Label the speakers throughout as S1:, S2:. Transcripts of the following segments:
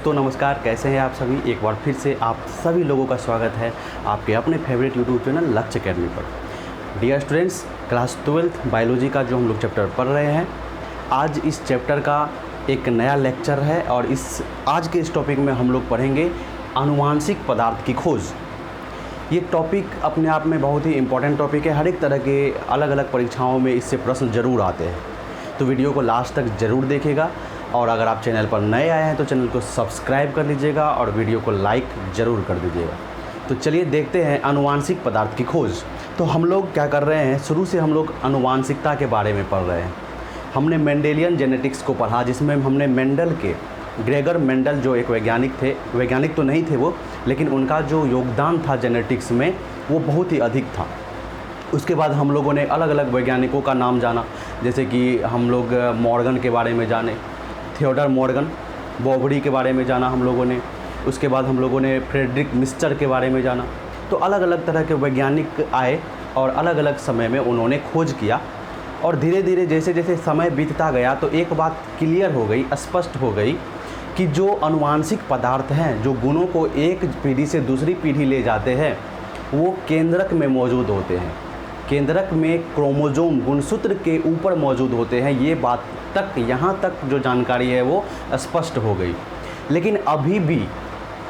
S1: तो नमस्कार, कैसे हैं आप सभी। एक बार फिर से आप सभी लोगों का स्वागत है आपके अपने favourite YouTube channel Lakshya academy पर। Dear students, class 12th biology का जो हम लोग चैप्टर पढ़ रहे हैं, आज इस चैप्टर का एक नया लेक्चर है और आज के इस टॉपिक में हम लोग पढ़ेंगे आनुवांशिक पदार्थ की खोज। ये टॉपिक अपने आप में बहुत ही इम्पोर्टेंट टॉपिक है। हर एक तरह के अलग अलग परीक्षाओं में इससे प्रश्न ज़रूर आते हैं, तो वीडियो को लास्ट तक ज़रूर देखिएगा। और अगर आप चैनल पर नए आए हैं तो चैनल को सब्सक्राइब कर लीजिएगा और वीडियो को लाइक ज़रूर कर दीजिएगा। तो चलिए देखते हैं आनुवांशिक पदार्थ की खोज। तो हम लोग क्या कर रहे हैं, शुरू से हम लोग आनुवांशिकता के बारे में पढ़ रहे हैं। हमने मेंडेलियन जेनेटिक्स को पढ़ा, जिसमें हमने मेंडल के, ग्रेगर मेंडल जो एक वैज्ञानिक थे, वैज्ञानिक तो नहीं थे वो, लेकिन उनका जो योगदान था जेनेटिक्स में वो बहुत ही अधिक था। उसके बाद हम लोगों ने अलग अलग वैज्ञानिकों का नाम जाना, जैसे कि हम लोग मॉर्गन के बारे में जाने, थियोडर मॉर्गन, बोबरी के बारे में जाना हम लोगों ने। उसके बाद हम लोगों ने फ्रेडरिक मिस्टर के बारे में जाना। तो अलग अलग तरह के वैज्ञानिक आए और अलग अलग समय में उन्होंने खोज किया। और धीरे धीरे जैसे जैसे समय बीतता गया तो एक बात क्लियर हो गई, स्पष्ट हो गई कि जो आनुवांशिक पदार्थ हैं, जो गुणों को एक पीढ़ी से दूसरी पीढ़ी ले जाते हैं, वो केंद्रक में मौजूद होते हैं। केंद्रक में क्रोमोसोम गुणसूत्र के ऊपर मौजूद होते हैं। ये बात तक, यहाँ तक जो जानकारी है वो स्पष्ट हो गई। लेकिन अभी भी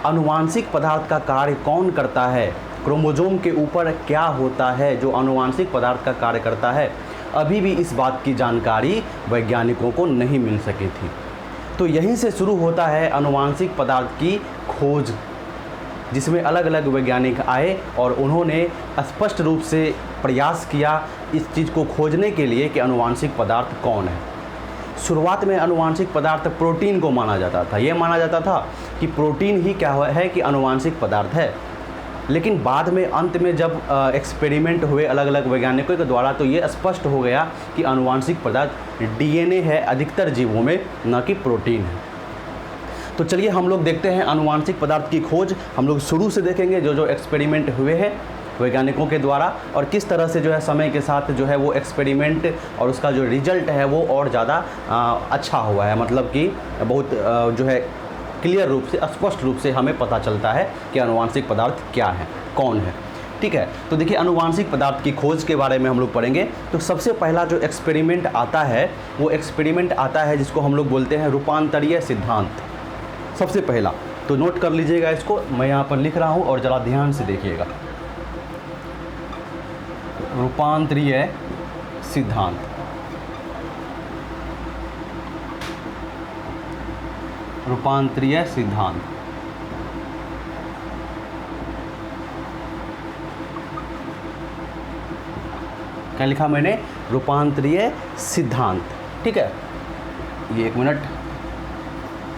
S1: आनुवांशिक पदार्थ का कार्य कौन करता है, क्रोमोसोम के ऊपर क्या होता है जो आनुवांशिक पदार्थ का कार्य करता है, अभी भी इस बात की जानकारी वैज्ञानिकों को नहीं मिल सकी थी। तो यहीं से शुरू होता है आनुवांशिक पदार्थ की खोज, जिसमें अलग अलग वैज्ञानिक आए और उन्होंने स्पष्ट रूप से प्रयास किया इस चीज़ को खोजने के लिए कि आनुवांशिक पदार्थ कौन है। शुरुआत में आनुवांशिक पदार्थ प्रोटीन को माना जाता था। ये माना जाता था कि प्रोटीन ही क्या है कि आनुवांशिक पदार्थ है। लेकिन बाद में अंत में जब एक्सपेरिमेंट हुए अलग अलग वैज्ञानिकों के द्वारा, तो ये स्पष्ट हो गया कि आनुवांशिक पदार्थ डीएनए है अधिकतर जीवों में, न कि प्रोटीन है। तो चलिए हम लोग देखते हैं आनुवांशिक पदार्थ की खोज। हम लोग शुरू से देखेंगे जो जो एक्सपेरिमेंट हुए हैं वैज्ञानिकों के द्वारा, और किस तरह से जो है समय के साथ जो है वो एक्सपेरिमेंट और उसका जो रिजल्ट है वो और ज़्यादा अच्छा हुआ है। मतलब कि बहुत जो है क्लियर रूप से, स्पष्ट रूप से हमें पता चलता है कि आनुवांशिक पदार्थ क्या है, कौन है। ठीक है, तो देखिए आनुवांशिक पदार्थ की खोज के बारे में हम लोग पढ़ेंगे। तो सबसे पहला जो एक्सपेरिमेंट आता है वो एक्सपेरिमेंट आता है जिसको हम लोग बोलते हैं रूपांतरीय सिद्धांत। सबसे पहला तो नोट कर लीजिएगा इसको, मैं यहाँ पर लिख रहा हूँ और ज़रा ध्यान से देखिएगा। रूपांतरीय सिद्धांत। रूपांतरीय सिद्धांत क्या लिखा मैंने? रूपांतरीय सिद्धांत। ठीक है, ये एक मिनट,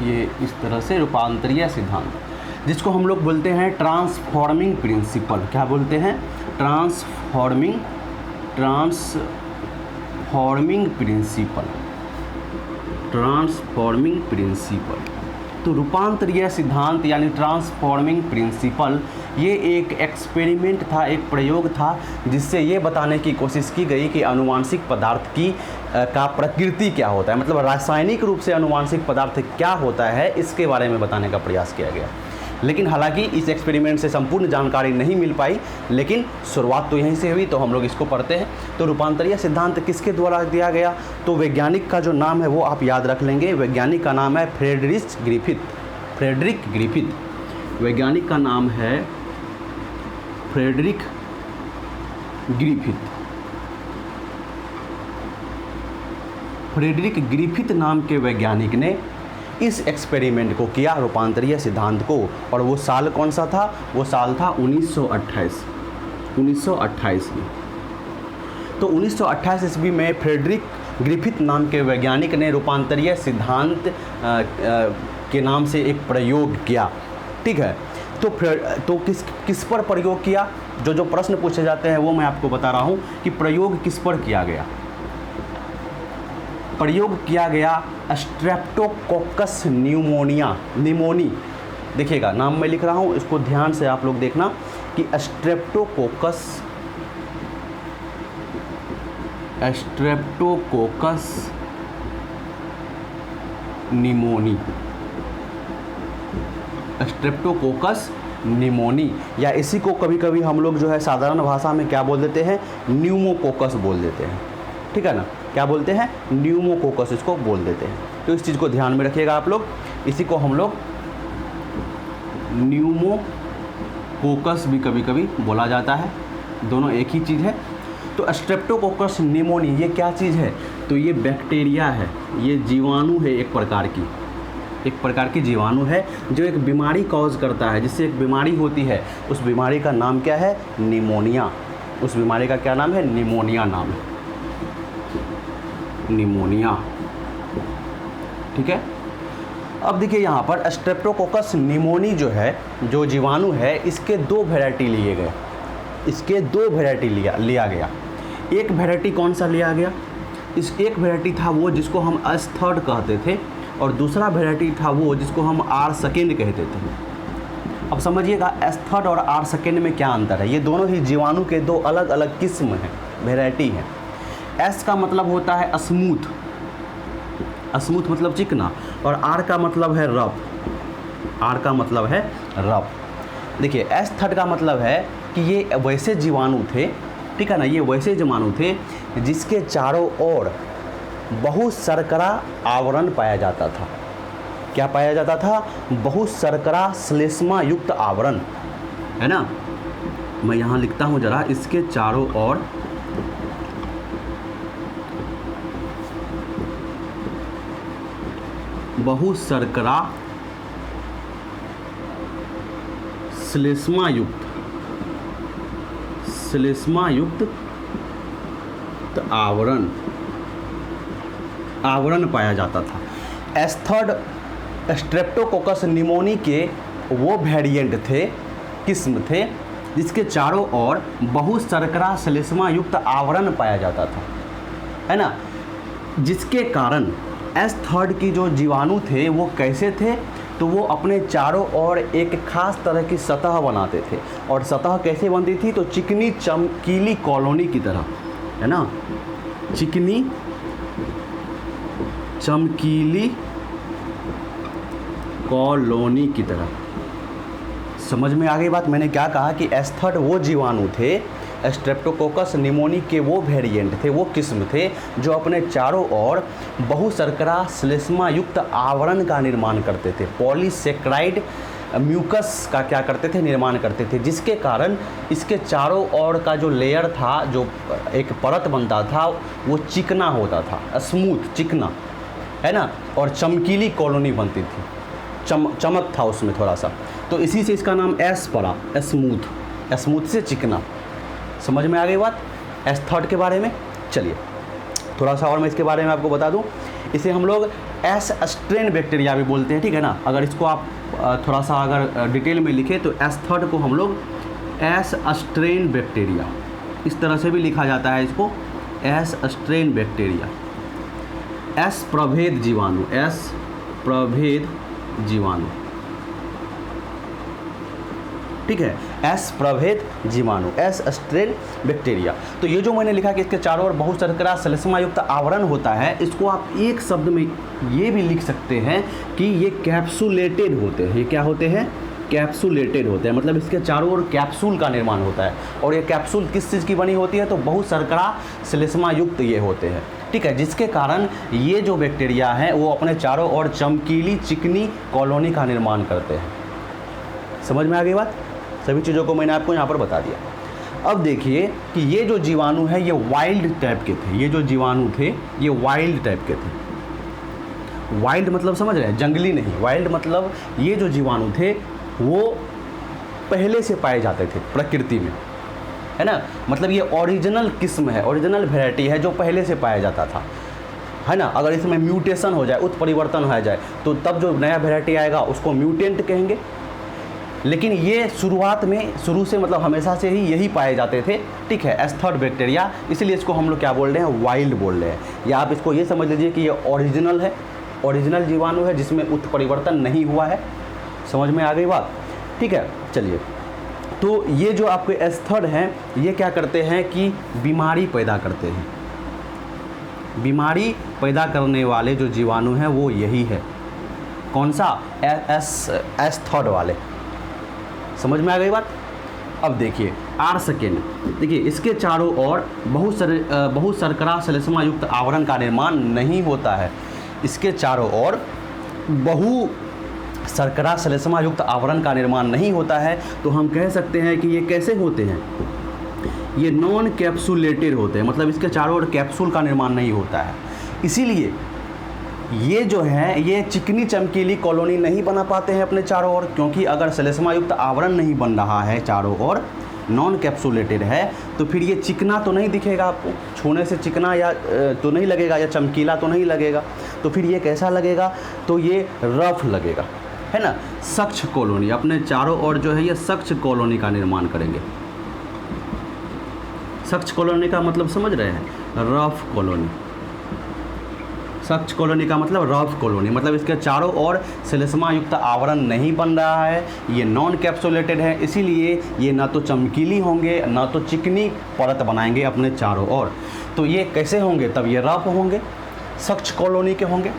S1: ये इस तरह से रूपांतरीय सिद्धांत, जिसको हम लोग बोलते हैं ट्रांसफॉर्मिंग प्रिंसिपल। क्या बोलते हैं? Transforming principle. Transforming principle. तो रूपांतरीय सिद्धांत यानी ट्रांसफॉर्मिंग प्रिंसिपल, ये एक एक्सपेरिमेंट था, एक प्रयोग था, जिससे ये बताने की कोशिश की गई कि आनुवांशिक पदार्थ की का प्रकृति क्या होता है, मतलब रासायनिक रूप से आनुवांशिक पदार्थ क्या होता है, इसके बारे में बताने का प्रयास किया गया। लेकिन हालांकि इस एक्सपेरिमेंट से संपूर्ण जानकारी नहीं मिल पाई, लेकिन शुरुआत तो यहीं से हुई, तो हम लोग इसको पढ़ते हैं। तो रूपांतरीय सिद्धांत किसके द्वारा दिया गया? तो वैज्ञानिक का जो नाम है वो आप याद रख लेंगे। वैज्ञानिक का नाम है फ्रेडरिक ग्रिफिथ। वैज्ञानिक का नाम है फ्रेडरिक ग्रिफिथ नाम के वैज्ञानिक ने इस एक्सपेरिमेंट को किया, रूपांतरीय सिद्धांत को। और वो साल कौन सा था? वो साल था 1928 में। तो 1928 ईस्वी में फ्रेडरिक ग्रिफिथ नाम के वैज्ञानिक ने रूपांतरीय सिद्धांत के नाम से एक प्रयोग किया। ठीक है, तो किस पर प्रयोग किया? जो प्रश्न पूछे जाते हैं वो मैं आपको बता रहा हूँ कि प्रयोग किस पर किया गया। प्रयोग किया गया स्ट्रेप्टोकोकस निमोनी। देखिएगा, नाम मैं लिख रहा हूँ, इसको ध्यान से आप लोग देखना कि स्ट्रेप्टोकोकस निमोनी। स्ट्रेप्टोकोकस निमोनी, या इसी को कभी कभी हम लोग जो है साधारण भाषा में क्या बोल देते हैं, न्यूमोकोकस बोल देते हैं, ठीक है ना, क्या बोलते हैं, न्यूमोकोकस इसको बोल देते हैं। तो इस चीज़ को ध्यान में रखिएगा आप लोग, इसी को हम लोग न्यूमोकोकस भी कभी कभी बोला जाता है, दोनों एक ही चीज़ है। तो स्ट्रेप्टोकोकस निमोनी ये क्या चीज़ है, तो ये बैक्टीरिया है, ये जीवाणु है, एक प्रकार की जीवाणु है जो एक बीमारी कॉज करता है, जिससे एक बीमारी होती है, उस बीमारी का नाम क्या है, निमोनिया। उस बीमारी का क्या नाम है, निमोनिया नाम है, निमोनिया, ठीक है। अब देखिए यहाँ पर स्ट्रेप्टोकोकस निमोनी जो है, जो जीवाणु है, इसके 2 वैरायटी लिए गए, इसके 2 वैरायटी लिया गया। एक वैरायटी कौन सा लिया गया, इस एक वैरायटी था वो जिसको हम S3 कहते थे, और दूसरा वैरायटी था वो जिसको हम R2 कहते थे। अब समझिएगा S3 और R2 में क्या अंतर है। ये दोनों ही जीवाणु के 2 अलग अलग किस्म हैं, वैरायटी हैं। S का मतलब होता है स्मूथ, स्मूथ मतलब चिकना, और R का मतलब है रफ, R का मतलब है रफ। देखिए S3 का मतलब है कि ये वैसे जीवाणु थे, ठीक है ना, ये वैसे जीवाणु थे जिसके चारों ओर बहुत शर्करा आवरण पाया जाता था। क्या पाया जाता था, बहुत शर्करा श्लेष्मा युक्त आवरण, है ना। मैं यहाँ लिखता हूँ जरा, इसके चारों ओर बहुत शर्करा श्लेष्मा युक्त आवरण पाया जाता था। S3 स्ट्रेप्टोकोकस निमोनी के वो वेरिएंट थे, किस्म थे, जिसके चारों ओर बहुत शर्करा श्लेष्मा युक्त आवरण पाया जाता था, है ना, जिसके कारण S3 की जो जीवाणु थे वो कैसे थे, तो वो अपने चारों ओर एक खास तरह की सतह बनाते थे, और सतह कैसे बनती थी, तो चिकनी चमकीली कॉलोनी की तरह, है ना, चिकनी चमकीली कॉलोनी की तरह। समझ में आ गई बात। मैंने क्या कहा कि S3 वो जीवाणु थे, स्ट्रेप्टोकोकस निमोनी के वो वेरिएंट थे, वो किस्म थे जो अपने चारों ओर बहुत शर्करा श्लेष्मा युक्त आवरण का निर्माण करते थे, पॉलीसेक्राइड म्यूकस का क्या करते थे, निर्माण करते थे, जिसके कारण इसके चारों ओर का जो लेयर था, जो एक परत बनता था, वो चिकना होता था, स्मूथ, चिकना, है ना, और चमकीली कॉलोनी बनती थी, चमक था उसमें थोड़ा सा, तो इसी से इसका नाम S पड़ा, स्मूथ, स्मूथ से चिकना। समझ में आ गई बात S3 के बारे में। चलिए थोड़ा सा और मैं इसके बारे में आपको बता दूं, इसे हम लोग S स्ट्रेन बैक्टीरिया भी बोलते हैं, ठीक है ना। अगर इसको आप थोड़ा सा अगर डिटेल में लिखें तो S3 को हम लोग S स्ट्रेन बैक्टीरिया, इस तरह से भी लिखा जाता है इसको, S स्ट्रेन बैक्टीरिया, S प्रभेद जीवाणु, S प्रभेद जीवाणु, ठीक है, S प्रभेद जीवाणु, S स्ट्रेन बैक्टीरिया। तो ये जो मैंने लिखा कि इसके चारों ओर बहुत शर्करा श्लेष्मा युक्त आवरण होता है, इसको आप एक शब्द में ये भी लिख सकते हैं कि ये कैप्सुलेटेड होते हैं। ये क्या होते हैं, कैप्सुलेटेड होते हैं, मतलब इसके चारों ओर कैप्सूल का निर्माण होता है, और ये कैप्सूल किस चीज़ की बनी होती है, तो बहुत शर्करा श्लेष्मा युक्त ये होते हैं, ठीक है, जिसके कारण ये जो बैक्टीरिया हैं वो अपने चारों ओर चमकीली चिकनी कॉलोनी का निर्माण करते हैं। समझ में आ गई बात। सभी चीज़ों को मैंने आपको यहाँ पर बता दिया। अब देखिए कि ये जो जीवाणु है ये वाइल्ड टाइप के थे, ये जो जीवाणु थे ये वाइल्ड टाइप के थे। वाइल्ड मतलब समझ रहे हैं, जंगली नहीं, वाइल्ड मतलब ये जो जीवाणु थे वो पहले से पाए जाते थे प्रकृति में, है ना, मतलब ये ओरिजिनल किस्म है, ओरिजिनल वैरायटी है जो पहले से पाया जाता था, है ना। अगर इसमें म्यूटेशन हो जाए, उत्परिवर्तन हो जाए, तो तब जो नया वैरायटी आएगा उसको म्यूटेंट कहेंगे। लेकिन ये शुरुआत में, शुरू से मतलब हमेशा से ही यही पाए जाते थे, ठीक है, S3 बैक्टीरिया, इसलिए इसको हम लोग क्या बोल रहे हैं, वाइल्ड बोल रहे हैं। या आप इसको ये समझ लीजिए कि ये ओरिजिनल है, ओरिजिनल जीवाणु है जिसमें उत्परिवर्तन नहीं हुआ है। समझ में आ गई बात, ठीक है। चलिए, तो ये जो आपके S3 हैं ये क्या करते हैं कि बीमारी पैदा करते हैं। बीमारी पैदा करने वाले जो जीवाणु हैं वो यही है, कौन सा? एस थर्ड वाले। समझ में आ गई बात? अब देखिए आर सेकेंड, देखिए इसके चारों ओर बहुत शर्करा श्लेष्मा युक्त आवरण का निर्माण नहीं होता है। इसके चारों ओर बहु शर्करा श्लेष्मा युक्त आवरण का निर्माण नहीं होता है, तो हम कह सकते हैं कि ये कैसे होते हैं? ये नॉन कैप्सुलेटेड होते हैं, मतलब इसके चारों ओर कैप्सूल का निर्माण नहीं होता है। इसीलिए ये जो है ये चिकनी चमकीली कॉलोनी नहीं बना पाते हैं अपने चारों ओर, क्योंकि अगर श्लेष्मा युक्त आवरण नहीं बन रहा है चारों ओर, नॉन कैप्सुलेटेड है, तो फिर ये चिकना तो नहीं दिखेगा आपको, छूने से चिकना या तो नहीं लगेगा या चमकीला तो नहीं लगेगा, तो फिर ये कैसा लगेगा? तो ये रफ लगेगा, है ना। सक्ष कॉलोनी, अपने चारों ओर जो है ये सक्ष कॉलोनी का निर्माण करेंगे। सक्ष कॉलोनी का मतलब समझ रहे हैं? Rough colony. सक्ष कॉलोनी का मतलब रफ कॉलोनी, मतलब इसके चारों ओर श्लेष्मा युक्त आवरण नहीं बन रहा है, ये नॉन कैप्सुलेटेड है, इसीलिए ये ना तो चमकीली होंगे ना तो चिकनी परत बनाएंगे अपने चारों ओर। तो ये कैसे होंगे? तब ये रफ होंगे, सक्ष कॉलोनी के होंगे।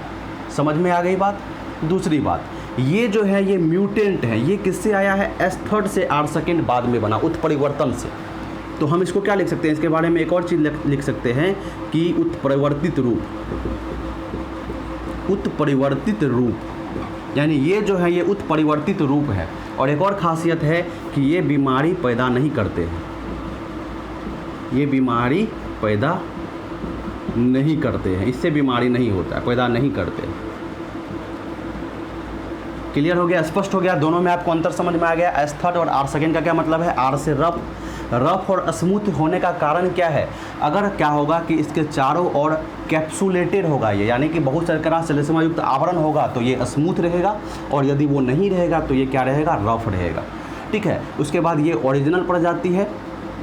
S1: समझ में आ गई बात? दूसरी बात, ये जो है ये म्यूटेंट है, ये किससे आया है? एस थर्ड से आर सेकेंड बाद में बना, उत्परिवर्तन से। तो हम इसको क्या लिख सकते हैं? इसके बारे में एक और चीज़ लिख सकते हैं कि उत्परिवर्तित रूप, उत्परिवर्तित रूप, यानी ये जो है ये उत्परिवर्तित रूप है। और एक और खासियत है कि ये बीमारी पैदा नहीं करते हैं, ये बीमारी पैदा नहीं करते हैं, इससे बीमारी नहीं होता है, पैदा नहीं करते हैं। क्लियर हो गया? स्पष्ट हो गया? दोनों में आपको अंतर समझ में आ गया? एस थर्ड और आर सेकेंड का क्या मतलब है? आर से रफ, रफ और स्मूथ होने का कारण क्या है? अगर क्या होगा कि इसके चारों ओर कैप्सुलेटेड होगा ये, यानी कि बहुत शर्करा श्लेष्मा युक्त आवरण होगा तो ये स्मूथ रहेगा, और यदि वो नहीं रहेगा तो ये क्या रहेगा? रफ रहेगा। ठीक है। उसके बाद ये ओरिजिनल प्रजाति है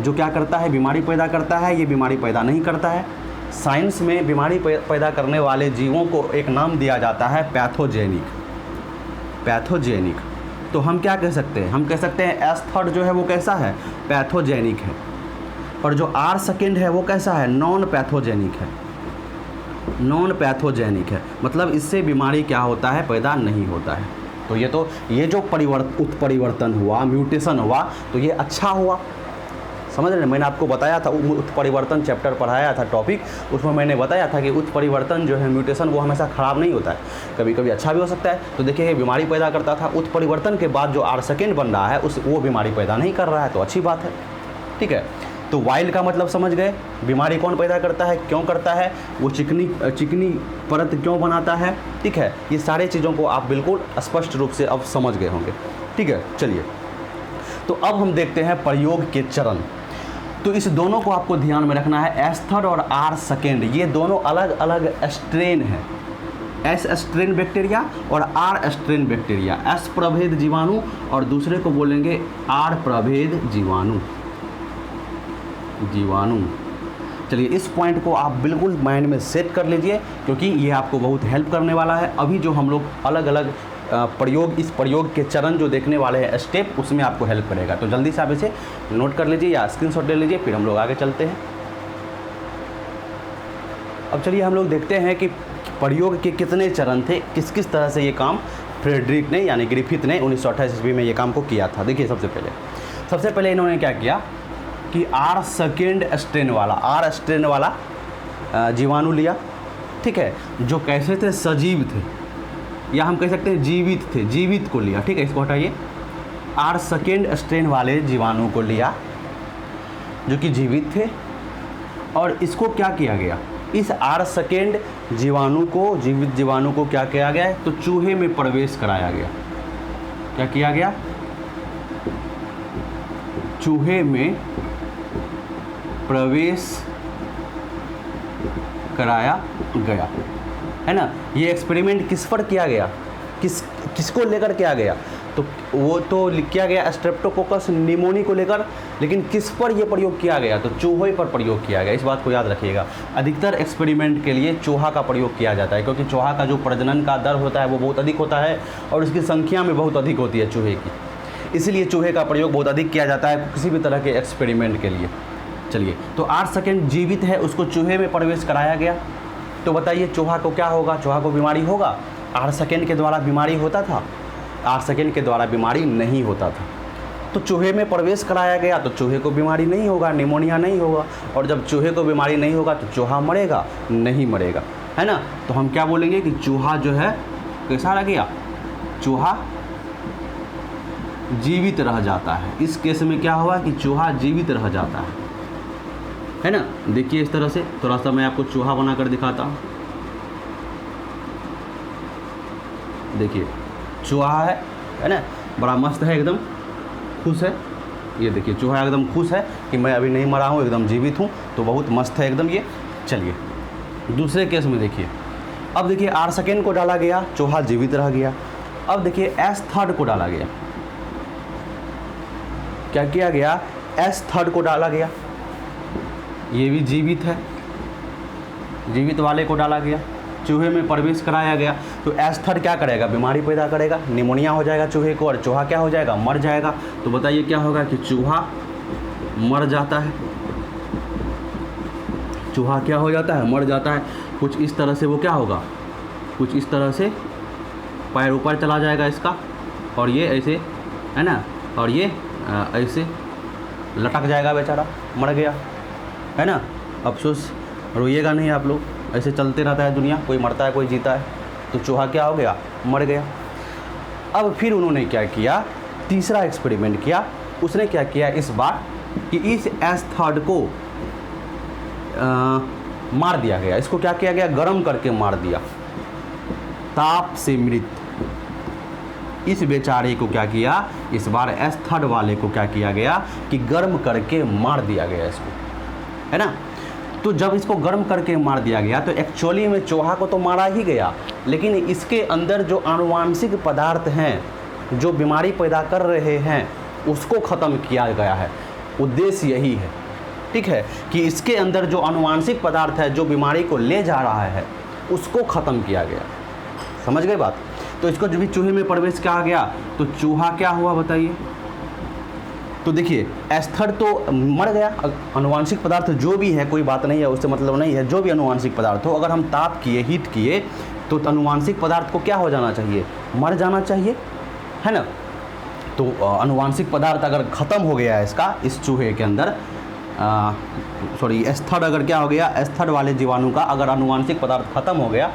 S1: जो क्या करता है? बीमारी पैदा करता है, ये बीमारी पैदा नहीं करता है। साइंस में बीमारी पैदा करने वाले जीवों को एक नाम दिया जाता है पैथोजेनिक, पैथोजेनिक। तो हम क्या कह सकते हैं? हम कह सकते हैं एस थर्ड जो है वो कैसा है? पैथोजेनिक है, और जो आर सेकेंड है वो कैसा है? नॉन पैथोजेनिक है, नॉन पैथोजेनिक है, मतलब इससे बीमारी क्या होता है? पैदा नहीं होता है। तो ये जो उत्परिवर्तन हुआ, म्यूटेशन हुआ, तो ये अच्छा हुआ। समझ रहे हैं? मैंने आपको बताया था, उत्परिवर्तन चैप्टर पढ़ाया था टॉपिक, उसमें मैंने बताया था कि उत्परिवर्तन जो है, म्यूटेशन, वो हमेशा ख़राब नहीं होता है, कभी कभी अच्छा भी हो सकता है। तो देखिए ये बीमारी पैदा करता था, उत्परिवर्तन के बाद जो आर सेकेंड बन रहा है वो बीमारी पैदा नहीं कर रहा है, तो अच्छी बात है। ठीक है। तो वाइल्ड का मतलब समझ गए, बीमारी कौन पैदा करता है, क्यों करता है, वो चिकनी परत क्यों बनाता है। ठीक है। ये सारे चीज़ों को आप बिल्कुल स्पष्ट रूप से अब समझ गए होंगे। ठीक है। चलिए, तो अब हम देखते हैं प्रयोग के चरण। तो इस दोनों को आपको ध्यान में रखना है, एस थर्ड और आर सेकेंड, ये दोनों अलग अलग स्ट्रेन हैं। एस स्ट्रेन बैक्टीरिया और आर स्ट्रेन बैक्टीरिया, एस प्रभेद जीवाणु और दूसरे को बोलेंगे आर प्रभेद जीवाणु। चलिए, इस पॉइंट को आप बिल्कुल माइंड में सेट कर लीजिए, क्योंकि ये आपको बहुत हेल्प करने वाला है। अभी जो हम लोग अलग अलग इस प्रयोग के चरण जो देखने वाले हैं स्टेप, उसमें आपको हेल्प करेगा। तो जल्दी से आप इसे नोट कर लीजिए या स्क्रीनशॉट ले लीजिए, फिर हम लोग आगे चलते हैं। अब चलिए हम लोग देखते हैं कि प्रयोग के कितने चरण थे, किस किस तरह से ये काम फ्रेडरिक ने यानी ग्रिफिथ ने 1928 ईस्वी में ये काम को किया था। देखिए सबसे पहले इन्होंने क्या किया कि आर स्ट्रेन वाला जीवाणु लिया। ठीक है। जो कैसे थे? सजीव थे, या हम कह सकते हैं जीवित थे, जीवित को लिया। ठीक है, इसको हटाइए। आर स्ट्रेन वाले जीवाणु को लिया जो कि जीवित थे, और इसको क्या किया गया? इस आर जीवाणु को, जीवित जीवाणु को क्या किया गया? तो चूहे में प्रवेश कराया गया। क्या किया गया? चूहे में प्रवेश कराया गया, है ना। ये एक्सपेरिमेंट किस पर किया गया? किसको लेकर किया गया? तो वो तो किया गया स्ट्रेप्टोकोकस निमोनी को लेकर, लेकिन किस पर ये प्रयोग किया गया? तो चूहे पर प्रयोग किया गया। इस बात को याद रखिएगा। अधिकतर एक्सपेरिमेंट के लिए चूहा का प्रयोग किया जाता है, क्योंकि चूहा का जो प्रजनन का दर होता है वो बहुत अधिक होता है, और उसकी संख्या में बहुत अधिक होती है चूहे की, इसलिए चूहे का प्रयोग बहुत अधिक किया जाता है किसी भी तरह के एक्सपेरिमेंट के लिए। चलिए, तो आर जीवित है, उसको चूहे में प्रवेश कराया गया। तो बताइए चूहा को क्या होगा? चूहा को बीमारी होगा? 8 सेकेंड के द्वारा बीमारी होता था? 8 सेकेंड के द्वारा बीमारी नहीं होता था। तो चूहे में प्रवेश कराया गया तो चूहे को बीमारी नहीं होगा, निमोनिया नहीं होगा, और जब चूहे को बीमारी नहीं होगा तो चूहा मरेगा? नहीं मरेगा, है ना। तो हम क्या बोलेंगे कि चूहा जो है कैसा रह गया? चूहा जीवित रह जाता है। इस केस में क्या हुआ कि चूहा जीवित रह जाता है ना। देखिए इस तरह से थोड़ा सा मैं आपको चूहा बनाकर दिखाता हूँ। देखिए चूहा है ना, बड़ा मस्त है, एकदम खुश है। ये देखिए चूहा एकदम खुश है कि मैं अभी नहीं मरा हूँ, एकदम जीवित हूँ, तो बहुत मस्त है एकदम ये। चलिए दूसरे केस में देखिए। अब देखिए 8 सेकेंड को डाला गया, चूहा जीवित रह गया। अब देखिए S3 को डाला गया। क्या किया गया? S3 को डाला गया, ये भी जीवित है, जीवित वाले को डाला गया, चूहे में प्रवेश कराया गया। तो S3 क्या करेगा? बीमारी पैदा करेगा, निमोनिया हो जाएगा चूहे को, और चूहा क्या हो जाएगा? मर जाएगा। तो बताइए क्या होगा कि चूहा मर जाता है। चूहा क्या हो जाता है? मर जाता है। कुछ इस तरह से वो क्या होगा? कुछ इस तरह से पैर ऊपर चला जाएगा इसका, और ये ऐसे, है ना, और ये ऐसे लटक जाएगा, बेचारा मर गया, है ना। अफसोस, रोइएगा नहीं आप लोग, ऐसे चलते रहता है दुनिया, कोई मरता है कोई जीता है। तो चूहा क्या हो गया? मर गया। अब फिर उन्होंने क्या किया? तीसरा एक्सपेरिमेंट किया। उसने क्या किया इस बार कि इस S3 को मार दिया गया। इसको क्या किया गया? गर्म करके मार दिया, ताप से मृत। इस बेचारे को क्या किया? इस बार S3 वाले को क्या किया गया कि गर्म करके मार दिया गया इसको, है ना। तो जब इसको गर्म करके मार दिया गया तो एक्चुअली में चूहा को तो मारा ही गया, लेकिन इसके अंदर जो आनुवांशिक पदार्थ हैं जो बीमारी पैदा कर रहे हैं उसको ख़त्म किया गया है। उद्देश्य यही है, ठीक है, कि इसके अंदर जो आनुवांशिक पदार्थ है जो बीमारी को ले जा रहा है उसको ख़त्म किया गया। समझ गए बात? तो इसको जब भी चूहे में प्रवेश किया गया तो चूहा क्या हुआ बताइए? तो देखिए S3 तो मर गया। आनुवांशिक पदार्थ जो भी है, कोई बात नहीं है, उससे मतलब नहीं है, जो भी आनुवांशिक पदार्थ हो, अगर हम ताप किए, हीट किए, तो आनुवांशिक पदार्थ को क्या हो जाना चाहिए? मर जाना चाहिए, है ना। तो आनुवांशिक पदार्थ अगर ख़त्म हो गया है इसका, इस चूहे के अंदर S3 अगर क्या हो गया, S3 वाले जीवाणु का अगर आनुवांशिक पदार्थ ख़त्म हो गया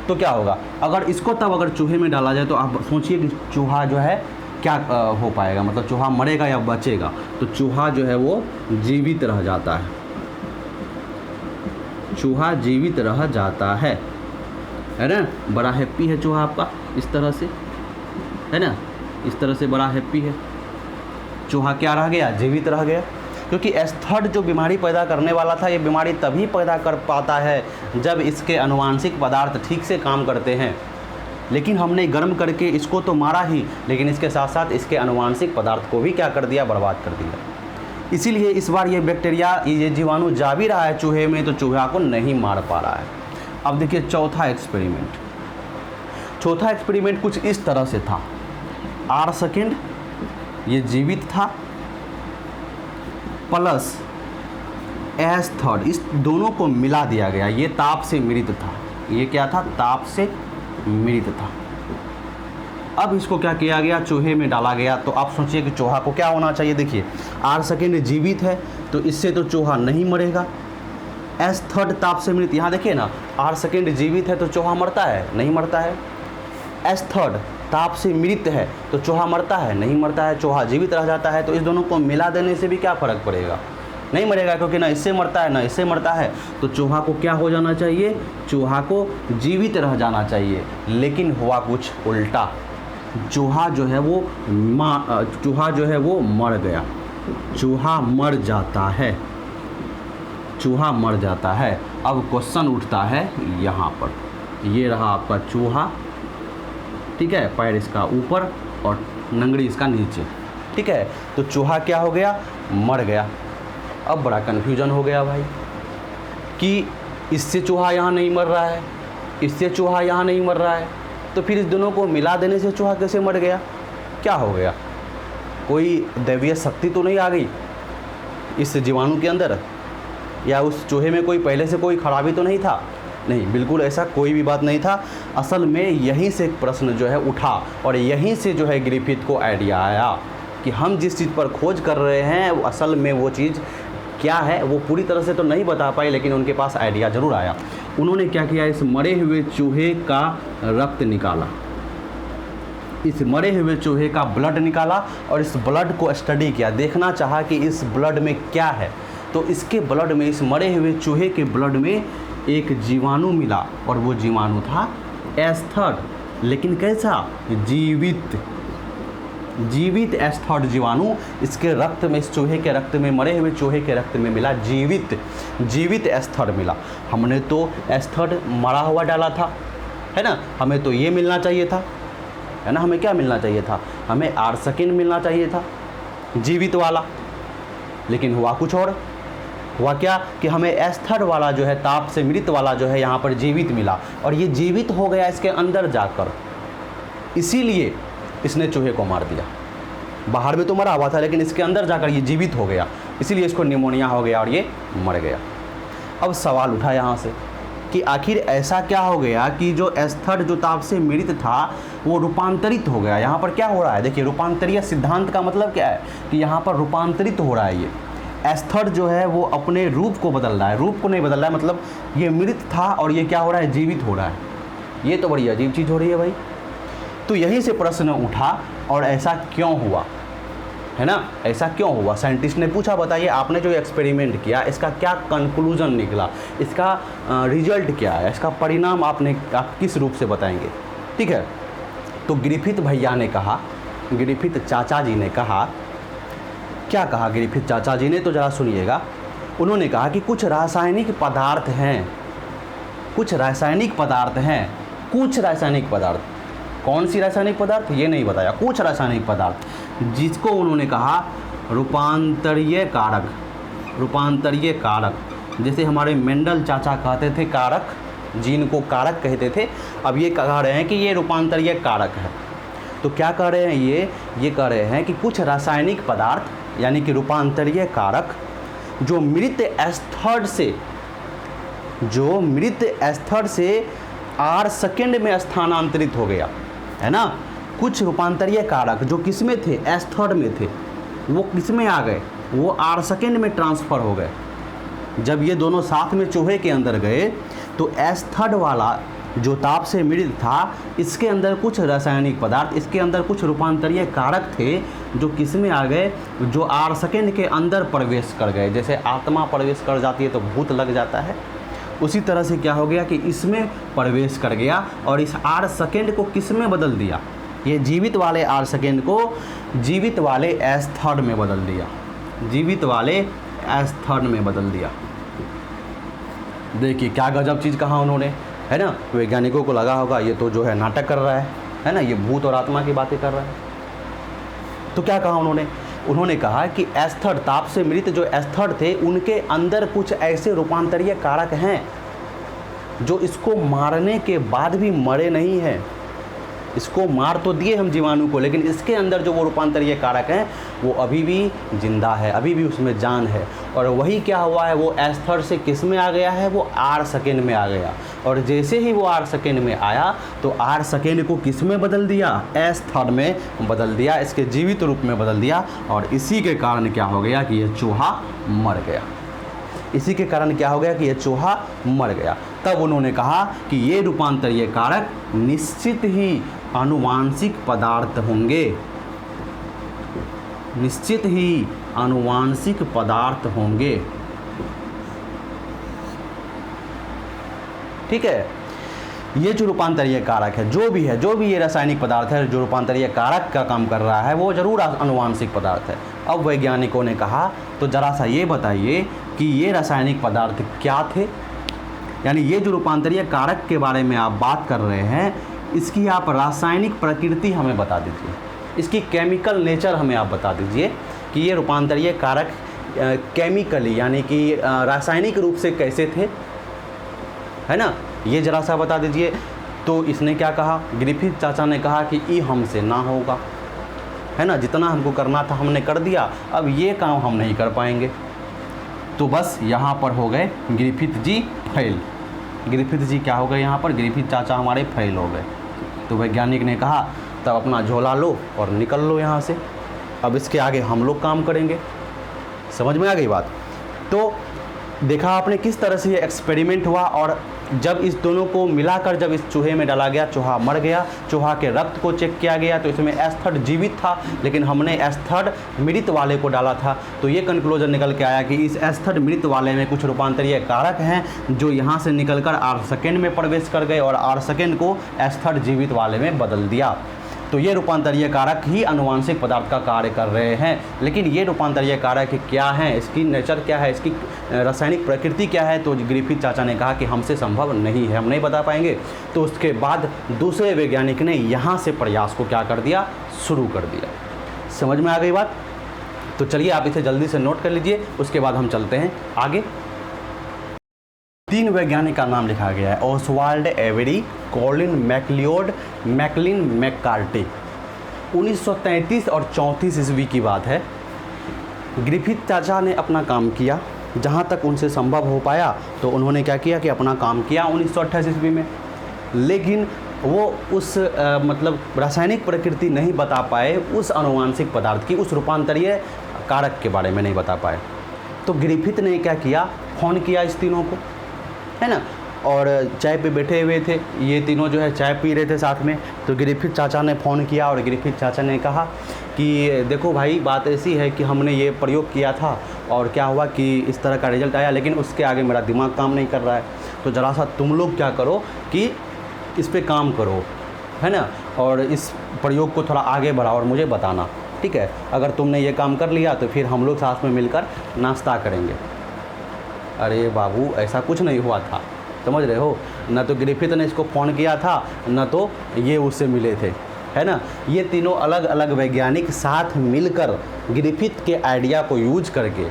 S1: तो क्या होगा? अगर इसको तब अगर चूहे में डाला जाए तो आप सोचिए कि चूहा जो है क्या हो पाएगा, मतलब चूहा मरेगा या बचेगा? तो चूहा जो है वो जीवित रह जाता है, चूहा जीवित रह जाता है ना। बड़ा हैप्पी है चूहा आपका, इस तरह से, है ना, इस तरह से बड़ा हैप्पी है। चूहा क्या रह गया? जीवित रह गया। क्योंकि S3 जो बीमारी पैदा करने वाला था, ये बीमारी तभी पैदा कर पाता है जब इसके आनुवांशिक पदार्थ ठीक से काम करते हैं। लेकिन हमने गर्म करके इसको तो मारा ही, लेकिन इसके साथ साथ इसके आनुवांशिक पदार्थ को भी क्या कर दिया? बर्बाद कर दिया। इसीलिए इस बार ये बैक्टीरिया, ये जीवाणु जा भी रहा है चूहे में, तो चूहा को नहीं मार पा रहा है। अब देखिए चौथा एक्सपेरिमेंट। चौथा एक्सपेरिमेंट कुछ इस तरह से था। 8 सेकेंड ये जीवित था, प्लस S3, इस दोनों को मिला दिया गया। ये ताप से मृत था, ये क्या था? ताप से मृत था। अब इसको क्या किया गया? चूहे में डाला गया। तो आप सोचिए कि चूहा को क्या होना चाहिए? देखिए 8 सेकेंड जीवित है तो इससे तो चूहा नहीं मरेगा। S3 ताप से मृत, यहाँ देखिए ना, 8 सेकेंड जीवित है तो चूहा मरता है? नहीं मरता है। S3 ताप से मृत है तो चूहा मरता है? नहीं मरता है, चूहा जीवित रह जाता है। तो इस दोनों को मिला देने से भी क्या फ़र्क पड़ेगा? नहीं मरेगा, क्योंकि ना इससे मरता है ना इससे मरता है। तो चूहा को क्या हो जाना चाहिए? चूहा को जीवित रह जाना चाहिए। लेकिन हुआ कुछ उल्टा, चूहा जो है वो मर गया। चूहा मर जाता है, चूहा मर जाता है। अब क्वेश्चन उठता है यहाँ पर, ये रहा आपका चूहा, ठीक है, पैर इसका ऊपर और नंगड़ी इसका नीचे, ठीक है। तो चूहा क्या हो गया? मर गया। अब बड़ा कन्फ्यूजन हो गया भाई कि इससे चूहा यहाँ नहीं मर रहा है, इससे चूहा यहाँ नहीं मर रहा है, तो फिर इस दोनों को मिला देने से चूहा कैसे मर गया? क्या हो गया? कोई दैवीय शक्ति तो नहीं आ गई इस जीवाणु के अंदर, या उस चूहे में कोई पहले से कोई खराबी तो नहीं था? नहीं, बिल्कुल ऐसा कोई भी बात नहीं था। असल में यहीं से एक प्रश्न जो है उठा और यहीं से जो है ग्रिफिथ को आइडिया आया कि हम जिस चीज़ पर खोज कर रहे हैं वो असल में वो चीज़ क्या है, वो पूरी तरह से तो नहीं बता पाए, लेकिन उनके पास आइडिया ज़रूर आया। उन्होंने क्या किया, इस मरे हुए चूहे का रक्त निकाला, इस मरे हुए चूहे का ब्लड निकाला और इस ब्लड को स्टडी किया, देखना चाहा कि इस ब्लड में क्या है। तो इसके ब्लड में, इस मरे हुए चूहे के ब्लड में एक जीवाणु मिला और वो जीवाणु था एस्थर। लेकिन कैसा, जीवित एस्थर जीवाणु इसके रक्त में, इस चूहे के रक्त में, मरे हुए चूहे के रक्त में मिला जीवित एस्थर मिला। हमने तो एस्थर मरा हुआ डाला था, है ना, हमें तो ये मिलना चाहिए था, है ना, हमें क्या मिलना चाहिए था, हमें आर्सेनिक मिलना चाहिए था जीवित वाला। लेकिन हुआ कुछ और, हुआ क्या कि हमें एस्थर वाला जो है, ताप से मृत वाला जो है यहाँ पर जीवित मिला और ये जीवित हो गया इसके अंदर जाकर, इसीलिए इसने चूहे को मार दिया। बाहर में तो मरा हुआ था लेकिन इसके अंदर जाकर ये जीवित हो गया, इसीलिए इसको निमोनिया हो गया और ये मर गया। अब सवाल उठा यहाँ से कि आखिर ऐसा क्या हो गया कि जो एस्थर जो ताप से मृत था वो रूपांतरित हो गया। यहाँ पर क्या हो रहा है, देखिए रूपांतरीय सिद्धांत का मतलब क्या है कि यहाँ पर रूपांतरित हो रहा है। ये एस्थर जो है वो अपने रूप को बदल रहा है, रूप को नहीं बदल रहा है, मतलब ये मृत था और ये क्या हो रहा है, जीवित हो रहा है। ये तो बड़ी अजीब चीज़ हो रही है भाई। तो यहीं से प्रश्न उठा और ऐसा क्यों हुआ, है ना, ऐसा क्यों हुआ। साइंटिस्ट ने पूछा, बताइए आपने जो एक्सपेरिमेंट किया इसका क्या कंक्लूजन निकला, इसका रिजल्ट क्या है, इसका परिणाम आप किस रूप से बताएंगे। ठीक है, तो ग्रिफिथ भैया ने कहा, ग्रिफिथ चाचा जी ने कहा, क्या कहा ग्रिफिथ चाचा जी ने, तो ज़रा सुनिएगा। उन्होंने कहा कि कुछ रासायनिक पदार्थ हैं, कुछ रासायनिक पदार्थ हैं, कुछ रासायनिक पदार्थ, कौन सी रासायनिक पदार्थ ये नहीं बताया, कुछ रासायनिक पदार्थ जिसको उन्होंने कहा रूपांतरीय कारक, रूपांतरीय कारक। जैसे हमारे मेंडल चाचा कहते थे कारक, जीन को कारक कहते थे, अब ये कह रहे हैं कि ये रूपांतरीय कारक है। तो क्या कह रहे हैं ये कह रहे हैं कि कुछ रासायनिक पदार्थ यानी कि रूपांतरीय कारक जो मृत एस्थर से 8 सेकेंड में स्थानांतरित हो गया, है ना। कुछ रूपांतरीय कारक जो किस में थे, एस्थर में थे, वो किस में आ गए, वो 8 सेकेंड में ट्रांसफ़र हो गए। जब ये दोनों साथ में चूहे के अंदर गए तो एस्थर वाला जो ताप से मृत था, इसके अंदर कुछ रासायनिक पदार्थ, इसके अंदर कुछ रूपांतरीय कारक थे जो किस में आ गए, जो 8 सेकेंड के अंदर प्रवेश कर गए। जैसे आत्मा प्रवेश कर जाती है तो भूत लग जाता है, उसी तरह से क्या हो गया कि इसमें प्रवेश कर गया और इस 8 सेकेंड को किस में बदल दिया, ये जीवित वाले 8 सेकेंड को जीवित वाले एस्थर में बदल दिया, जीवित वाले एस्थर में बदल दिया। देखिए क्या गजब चीज़ कहा उन्होंने, है ना। वैज्ञानिकों को लगा होगा ये तो जो है नाटक कर रहा है ना, ये भूत और आत्मा की बातें कर रहा है। तो क्या कहा उन्होंने कहा कि एस्थर, ताप से मृत जो एस्थर थे, उनके अंदर कुछ ऐसे रूपांतरीय कारक हैं जो इसको मारने के बाद भी मरे नहीं हैं। इसको मार तो दिए हम जीवाणु को, लेकिन इसके अंदर जो वो रूपांतरीय कारक हैं वो अभी भी जिंदा है, अभी भी उसमें जान है। और वही क्या हुआ है, वो एस्थर से किस में आ गया है, वो 8 सेकेंड में आ गया। और जैसे ही वो 8 सेकेंड में आया तो 8 सेकेंड को किस में बदल दिया, एस्थर में बदल दिया, इसके जीवित रूप में बदल दिया। और इसी के कारण क्या हो गया कि यह चूहा मर गया, इसी के कारण क्या हो गया कि यह चूहा मर गया। तब उन्होंने कहा कि ये रूपांतरीय कारक निश्चित ही आनुवांशिक पदार्थ होंगे, निश्चित ही आनुवांशिक पदार्थ होंगे। ठीक है, ये जो रूपांतरीय कारक है, जो भी ये रासायनिक पदार्थ है जो रूपांतरीय कारक का काम कर रहा है, वो जरूर आनुवांशिक पदार्थ है। अब वैज्ञानिकों ने कहा तो जरा सा ये बताइए कि ये रासायनिक पदार्थ क्या थे, यानी ये जो रूपांतरीय कारक के बारे में आप बात कर रहे हैं, इसकी आप रासायनिक प्रकृति हमें बता दीजिए, इसकी केमिकल नेचर हमें आप बता दीजिए कि ये रूपांतरीय कारक केमिकली यानी कि रासायनिक रूप से कैसे थे, है ना, ये जरा सा बता दीजिए। तो इसने क्या कहा, ग्रिफिथ चाचा ने कहा कि ये हमसे ना होगा, है ना, जितना हमको करना था हमने कर दिया, अब ये काम हम नहीं कर पाएंगे। तो बस यहाँ पर हो गए ग्रिफिथ जी फेल, ग्रिफिथ जी क्या हो गए यहाँ पर, ग्रिफिथ चाचा हमारे फेल हो गए। तो वैज्ञानिक ने कहा तब अपना झोला लो और निकल लो यहाँ से, अब इसके आगे हम लोग काम करेंगे। समझ में आ गई बात। तो देखा आपने किस तरह से ये एक्सपेरिमेंट हुआ, और जब इस दोनों को मिलाकर जब इस चूहे में डाला गया, चूहा मर गया, चूहा के रक्त को चेक किया गया तो इसमें एस्थड जीवित था, लेकिन हमने एस्थड मृत वाले को डाला था। तो ये कंक्लूजन निकल के आया कि इस एस्थड मृत वाले में कुछ रूपांतरीय कारक हैं जो यहाँ से निकलकर R सेकेंड में प्रवेश कर गए और R सेकेंड को एस्थड जीवित वाले में बदल दिया। तो ये रूपांतरीय कारक ही आनुवांशिक पदार्थ का कार्य कर रहे हैं। लेकिन ये रूपांतरीय कारक क्या हैं, इसकी नेचर क्या है, इसकी रासायनिक प्रकृति क्या है, तो ग्रिफिथ चाचा ने कहा कि हमसे संभव नहीं है, हम नहीं बता पाएंगे। तो उसके बाद दूसरे वैज्ञानिक ने यहाँ से प्रयास को क्या कर दिया, शुरू कर दिया। समझ में आ गई बात। तो चलिए आप इसे जल्दी से नोट कर लीजिए, उसके बाद हम चलते हैं आगे। 3 वैज्ञानिक का नाम लिखा गया है, Oswald Avery, Colin MacLeod, Maclyn McCarty. 1933 और 34 ईस्वी की बात है। ग्रिफिथ चाचा ने अपना काम किया, जहाँ तक उनसे संभव हो पाया तो उन्होंने क्या किया कि अपना काम किया 1928 ईस्वी में। लेकिन वो उस मतलब रासायनिक प्रकृति नहीं बता पाए उस आनुवांशिक पदार्थ की, उस रूपांतरीय कारक के बारे में नहीं बता पाए। तो ग्रिफिथ ने क्या किया, फ़ोन किया इस तीनों को, है ना, और चाय पे बैठे हुए थे ये तीनों, जो है चाय पी रहे थे साथ में। तो ग्रिफिथ चाचा ने फ़ोन किया और ग्रिफिथ चाचा ने कहा कि देखो भाई, बात ऐसी है कि हमने ये प्रयोग किया था और क्या हुआ कि इस तरह का रिजल्ट आया, लेकिन उसके आगे मेरा दिमाग काम नहीं कर रहा है। तो ज़रा सा तुम लोग क्या करो कि इस पे काम करो, है ना, और इस प्रयोग को थोड़ा आगे बढ़ाओ और मुझे बताना, ठीक है। अगर तुमने ये काम कर लिया तो फिर हम लोग साथ में मिलकर नाश्ता करेंगे। अरे बाबू, ऐसा कुछ नहीं हुआ था, समझ रहे हो। न तो ग्रिफिथ ने इसको फ़ोन किया था, न तो ये उससे मिले थे, है ना। ये तीनों अलग अलग वैज्ञानिक साथ मिलकर ग्रिफिथ के आइडिया को यूज करके,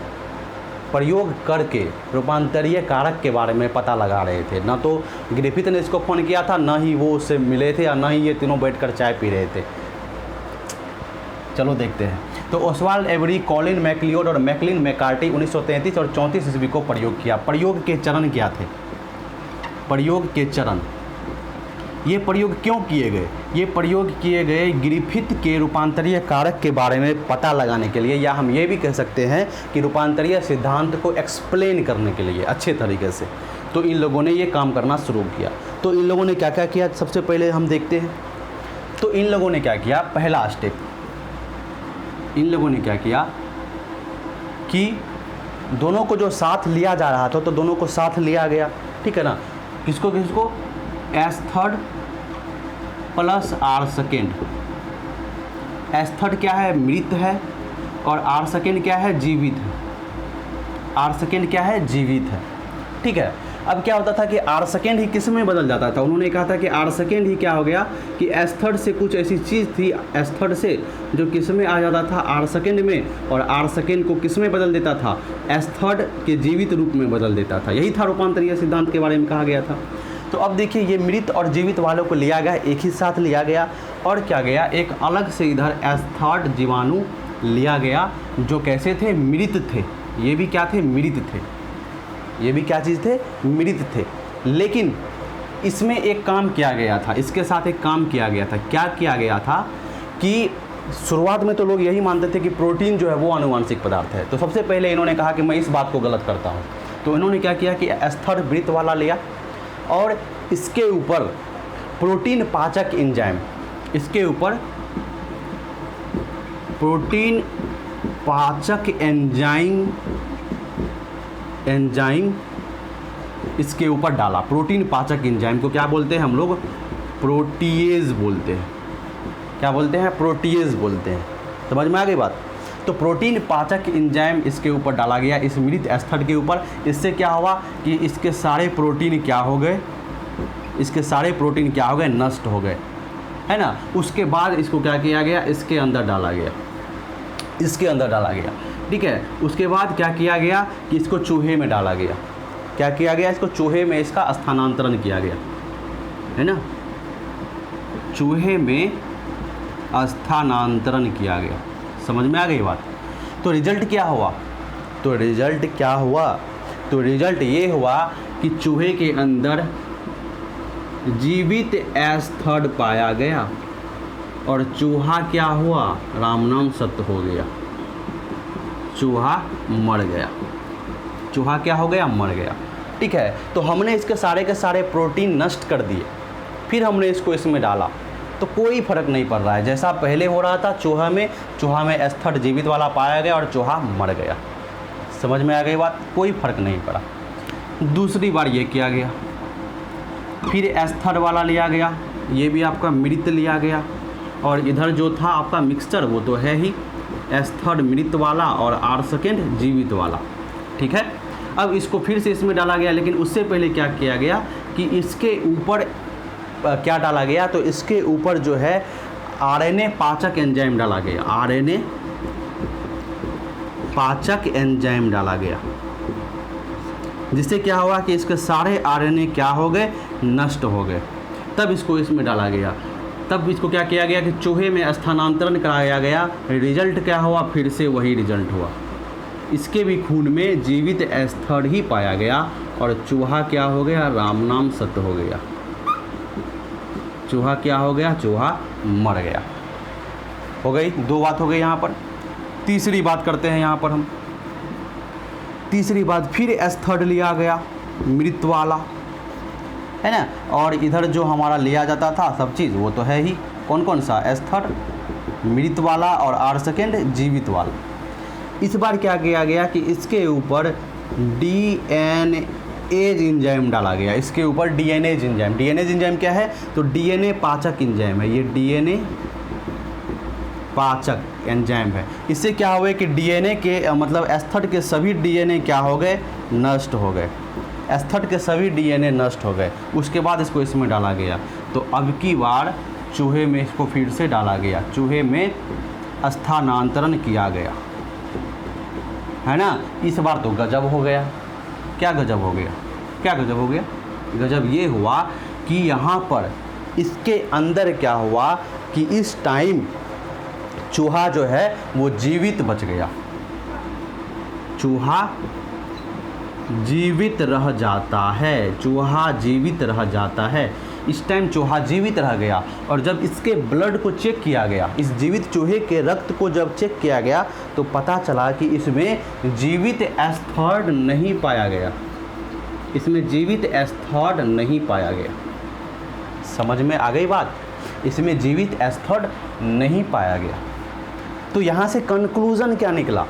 S1: प्रयोग करके रूपांतरीय कारक के बारे में पता लगा रहे थे। न तो ग्रिफिथ ने इसको फ़ोन किया था, न ही वो उससे मिले थे, और न ही ये तीनों बैठकर चाय पी रहे थे। चलो देखते हैं। तो ओसवाल्ड एवरी, कॉलिन मैकलियोड और मैकलिन मैककार्टी 1933 और 34 ईस्वी को प्रयोग किया। प्रयोग के चरण क्या थे, प्रयोग के चरण, ये प्रयोग क्यों किए गए, ये प्रयोग किए गए ग्रिफिथ के रूपांतरीय कारक के बारे में पता लगाने के लिए, या हम ये भी कह सकते हैं कि रूपांतरीय सिद्धांत को एक्सप्लेन करने के लिए अच्छे तरीके से। तो इन लोगों ने ये काम करना शुरू किया। तो इन लोगों ने क्या क्या किया, सबसे पहले हम देखते हैं। तो इन लोगों ने क्या किया, पहला स्टेप, इन लोगों ने क्या किया कि दोनों को जो साथ लिया जा रहा था, तो दोनों को साथ लिया गया, ठीक है ना। किसको किसको, एस्थड प्लस R सेकेंड। एस्थड क्या है, मृत है, और R सेकेंड क्या है, जीवित है। R सेकेंड क्या है, जीवित है, ठीक है। अब क्या होता था कि R सेकेंड ही किस में बदल जाता था, उन्होंने कहा था कि R सेकेंड ही क्या हो गया कि एस्थड से कुछ ऐसी चीज़ थी, एस्थड से जो किस में आ जाता था, R सेकेंड में, और R सेकेंड को किस में बदल देता था, एस्थड के जीवित रूप में बदल देता था। यही था रूपांतरीय सिद्धांत के बारे में कहा गया था। तो अब देखिए, ये मृत और जीवित वालों को लिया गया, एक ही साथ लिया गया, और क्या गया, एक अलग से इधर एस्थड जीवाणु लिया गया, जो कैसे थे, मृत थे। ये भी क्या थे, मृत थे। ये भी क्या चीज़ थे, मृत थे। लेकिन इसमें एक काम किया गया था, इसके साथ एक काम किया गया था। क्या किया गया था कि शुरुआत में तो लोग यही मानते थे कि प्रोटीन जो है वो आनुवांशिक पदार्थ है। तो सबसे पहले इन्होंने कहा कि मैं इस बात को गलत करता हूँ। तो इन्होंने क्या किया कि एस्थड मृत वाला लिया, और इसके ऊपर प्रोटीन पाचक एंजाइम, इसके ऊपर प्रोटीन पाचक एंजाइम इसके ऊपर डाला। प्रोटीन पाचक एंजाइम को क्या बोलते हैं हम लोग, प्रोटीएज बोलते हैं। क्या बोलते हैं, प्रोटीएज बोलते हैं। समझ में आ गई बात। तो प्रोटीन पाचक एंजाइम इसके ऊपर डाला गया, इस मृत एस्थड के ऊपर। इससे क्या हुआ कि इसके सारे प्रोटीन क्या हो गए, इसके सारे प्रोटीन क्या हो गए, नष्ट हो गए, है ना। उसके बाद इसको क्या किया गया, इसके अंदर डाला गया, इसके अंदर डाला गया, ठीक है। उसके बाद क्या किया गया कि इसको चूहे में डाला गया। क्या किया गया, इसको चूहे में इसका स्थानांतरण किया गया, है ना, चूहे में स्थानांतरण किया गया। समझ में आ गई बात। तो रिजल्ट क्या हुआ, तो रिजल्ट क्या हुआ, तो रिजल्ट ये हुआ कि चूहे के अंदर जीवित एस थर्ड पाया गया और चूहा क्या हुआ, राम नाम सत्य हो गया, चूहा मर गया, चूहा क्या हो गया, मर गया। ठीक है, तो हमने इसके सारे के सारे प्रोटीन नष्ट कर दिए, फिर हमने इसको इसमें डाला तो कोई फर्क नहीं पड़ रहा है। जैसा पहले हो रहा था चूहा में एस थर्ड जीवित वाला पाया गया और चूहा मर गया। समझ में आ गई बात, कोई फर्क नहीं पड़ा। दूसरी बार ये किया गया, फिर एस थर्ड वाला लिया गया, ये भी आपका मृत लिया गया, और इधर जो था आपका मिक्सचर वो तो है ही, एस थर्ड मृत वाला और आर सेकेंड जीवित वाला। ठीक है, अब इसको फिर से इसमें डाला गया, लेकिन उससे पहले क्या किया गया कि इसके ऊपर क्या डाला गया, तो इसके ऊपर जो है आरएनए पाचक एंजाइम डाला गया, आरएनए पाचक एंजाइम डाला गया, जिससे क्या हुआ कि इसके सारे आरएनए क्या हो गए, नष्ट हो गए। तब इसको इसमें डाला गया, तब इसको क्या किया गया कि चूहे में स्थानांतरण कराया गया, रिजल्ट क्या हुआ, फिर से वही रिजल्ट हुआ। इसके भी खून में जीवित एस थर्ड ही पाया गया और चूहा क्या हो गया, राम नाम सत्य हो गया, चूहा क्या हो गया, चूहा मर गया। हो गई, दो बात हो गई यहाँ पर। तीसरी बात करते हैं यहाँ पर हम। तीसरी बात, फिर एस थर्ड लिया गया मृत वाला, है ना, और इधर जो हमारा लिया जाता था सब चीज़ वो तो है ही, कौन कौन सा, एस थर्ड मृत वाला और आर सेकेंड जीवित वाला। इस बार क्या किया गया कि इसके ऊपर डीएनए एंजाइम डाला गया, इसके ऊपर डीएनए एंजाइम। डीएनए एंजाइम क्या है, तो डीएनए पाचक एंजाइम है, ये डीएनए पाचक एंजाइम है। इससे क्या हुआ कि डीएनए के मतलब एस थर्ड के सभी डीएनए क्या हो गए, नष्ट हो गए, एस थर्ड के सभी डीएनए नष्ट हो गए। उसके बाद इसको इसमें डाला गया, तो अब की बार चूहे में इसको फिर से डाला गया, चूहे में स्थानांतरण किया गया, है ना। इस बार तो गजब हो गया। क्या गजब हो गया, क्या गजब हो गया, गजब ये हुआ कि यहाँ पर इसके अंदर क्या हुआ कि इस टाइम चूहा जो है वो जीवित बच गया, चूहा जीवित रह जाता है, चूहा जीवित रह जाता है। इस टाइम चूहा जीवित रह गया, और जब इसके ब्लड को चेक किया गया, इस जीवित चूहे के रक्त को जब चेक किया गया तो पता चला कि इसमें जीवित एस थर्ड नहीं पाया गया, इसमें जीवित एस थर्ड नहीं पाया गया। समझ में आ गई बात, इसमें जीवित एस थर्ड नहीं पाया गया। तो यहाँ से कंक्लूज़न क्या निकला,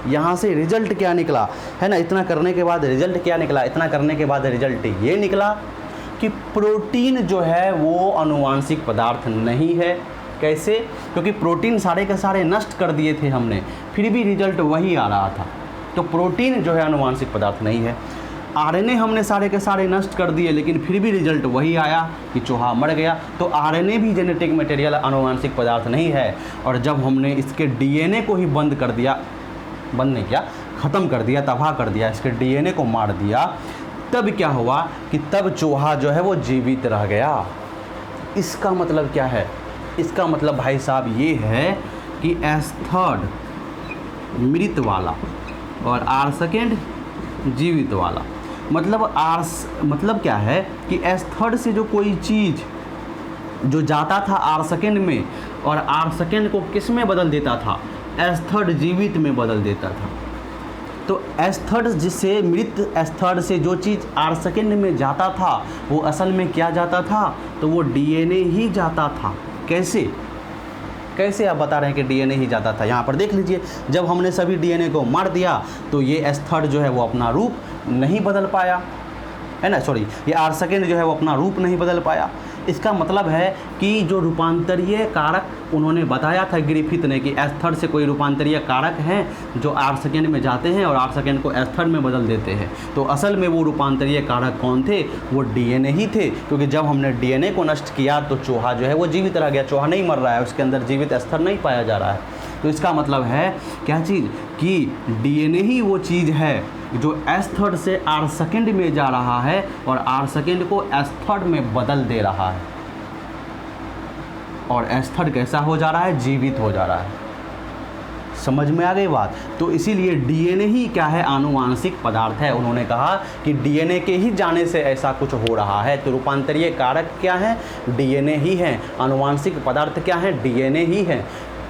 S1: यहाँ से रिजल्ट क्या निकला, है ना। इतना करने के बाद रिजल्ट क्या निकला, इतना करने के बाद रिजल्ट ये निकला कि प्रोटीन जो है वो आनुवांशिक पदार्थ नहीं है। कैसे, क्योंकि प्रोटीन सारे के सारे नष्ट कर दिए थे हमने, फिर भी रिजल्ट वही आ रहा था। तो प्रोटीन जो है आनुवांशिक पदार्थ नहीं है। आरएनए हमने सारे के सारे नष्ट कर दिए, लेकिन फिर भी रिजल्ट वही आया कि चूहा मर गया। तो आरएनए भी जेनेटिक मटेरियल आनुवांशिक पदार्थ नहीं है। और जब हमने इसके डीएनए को ही बंद कर दिया, बंद नहीं किया, ख़त्म कर दिया, तबाह कर दिया, इसके डीएनए को मार दिया, तब क्या हुआ कि तब चूहा जो है वो जीवित रह गया। इसका मतलब क्या है, इसका मतलब भाई साहब ये है कि एस थर्ड मृत वाला और आर सेकेंड जीवित वाला, मतलब क्या है कि एस थर्ड से जो कोई चीज़ जो जाता था आर सेकेंड में, और आर सेकेंड को किस में बदल देता था, एस थर्ड जीवित में बदल देता था। तो एस थर्ड जिससे मृत एस थर्ड से जो चीज़ आर सेकेंड में जाता था वो असल में क्या जाता था, तो वो डीएनए ही जाता था। कैसे कैसे आप बता रहे हैं कि डीएनए ही जाता था। यहाँ पर देख लीजिए, जब हमने सभी डीएनए को मार दिया तो ये एस थर्ड जो है वो अपना रूप नहीं बदल पाया, है ना, सॉरी, ये आर सेकेंड जो है वो अपना रूप नहीं बदल पाया। इसका मतलब है कि जो रूपांतरीय कारक उन्होंने बताया था ग्रिफिथ ने कि एस थर्ड से कोई रूपांतरीय कारक हैं जो आर सेकेंड में जाते हैं और आर सेकेंड को एस थर्ड में बदल देते हैं। तो असल में वो रूपांतरीय कारक कौन थे, वो डीएनए ही थे। क्योंकि जब हमने डीएनए को नष्ट किया तो चूहा जो है वो जीवित रह गया, चूहा नहीं मर रहा है, उसके अंदर जीवित एस थर्ड नहीं पाया जा रहा है। तो इसका मतलब है क्या चीज़, कि डीएनए ही वो चीज़ है जो एस थर्ड से आर सेकेंड में जा रहा है और आर सेकेंड को एस थर्ड में बदल दे रहा है। और एस थर्ड कैसा हो जा रहा है, जीवित हो जा रहा है। समझ में आ गई बात। तो इसीलिए डीएनए ही क्या है, आनुवांशिक पदार्थ है। उन्होंने कहा कि डीएनए के ही जाने से ऐसा कुछ हो रहा है। तो रूपांतरीय कारक क्या है, डीएनए ही है। आनुवांशिक पदार्थ क्या है, डीएनए ही है।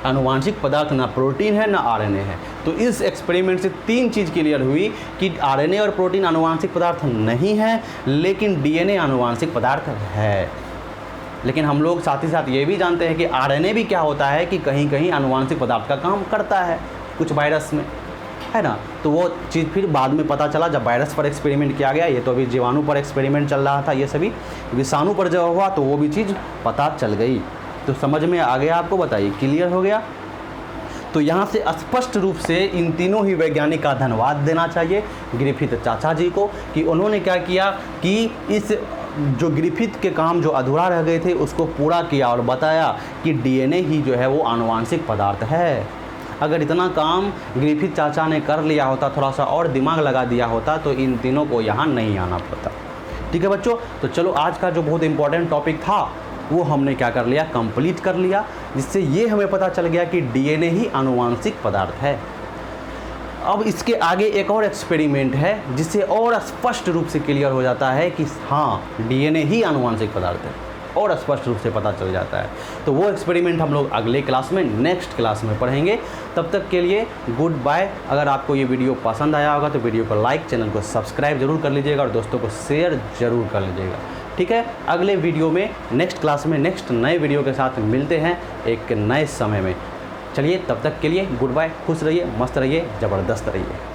S1: आनुवांशिक पदार्थ ना प्रोटीन है ना आरएनए है। तो इस एक्सपेरिमेंट से 3 चीज़ क्लियर हुई कि आरएनए और प्रोटीन आनुवांशिक पदार्थ नहीं है, लेकिन डीएनए आनुवांशिक पदार्थ है। लेकिन हम लोग साथ ही साथ ये भी जानते हैं कि आरएनए भी क्या होता है कि कहीं कहीं आनुवांशिक पदार्थ का काम करता है कुछ वायरस में, है ना। तो वो चीज़ फिर बाद में पता चला जब वायरस पर एक्सपेरिमेंट किया गया। ये तो अभी जीवाणु पर एक्सपेरिमेंट चल रहा था, ये सभी विषाणु पर जब हुआ तो वो भी चीज़ पता चल गई। तो समझ में आ गया आपको, बताइए क्लियर हो गया। तो यहाँ से स्पष्ट रूप से इन तीनों ही वैज्ञानिक का धन्यवाद देना चाहिए ग्रिफिथ चाचा जी को कि उन्होंने क्या किया कि इस जो ग्रिफिथ के काम जो अधूरा रह गए थे उसको पूरा किया और बताया कि डीएनए ही जो है वो आनुवांशिक पदार्थ है। अगर इतना काम ग्रिफिथ चाचा ने कर लिया होता, थोड़ा सा और दिमाग लगा दिया होता, तो इन तीनों को यहाँ नहीं आना पड़ता। ठीक है बच्चों, तो चलो आज का जो बहुत इंपॉर्टेंट टॉपिक था वो हमने क्या कर लिया, कंप्लीट कर लिया, जिससे ये हमें पता चल गया कि डीएनए ही आनुवांशिक पदार्थ है। अब इसके आगे एक और एक्सपेरिमेंट है जिससे और स्पष्ट रूप से क्लियर हो जाता है कि हाँ डीएनए ही आनुवांशिक पदार्थ है, और स्पष्ट रूप से पता चल जाता है। तो वो एक्सपेरिमेंट हम लोग अगले क्लास में, नेक्स्ट क्लास में पढ़ेंगे। तब तक के लिए गुड बाय। अगर आपको ये वीडियो पसंद आया होगा तो वीडियो को लाइक, चैनल को सब्सक्राइब जरूर कर लीजिएगा और दोस्तों को शेयर जरूर कर लीजिएगा। ठीक है, अगले वीडियो में, नेक्स्ट क्लास में, नेक्स्ट नए वीडियो के साथ मिलते हैं एक नए समय में। चलिए तब तक के लिए गुड बाय, खुश रहिए, मस्त रहिए, ज़बरदस्त रहिए।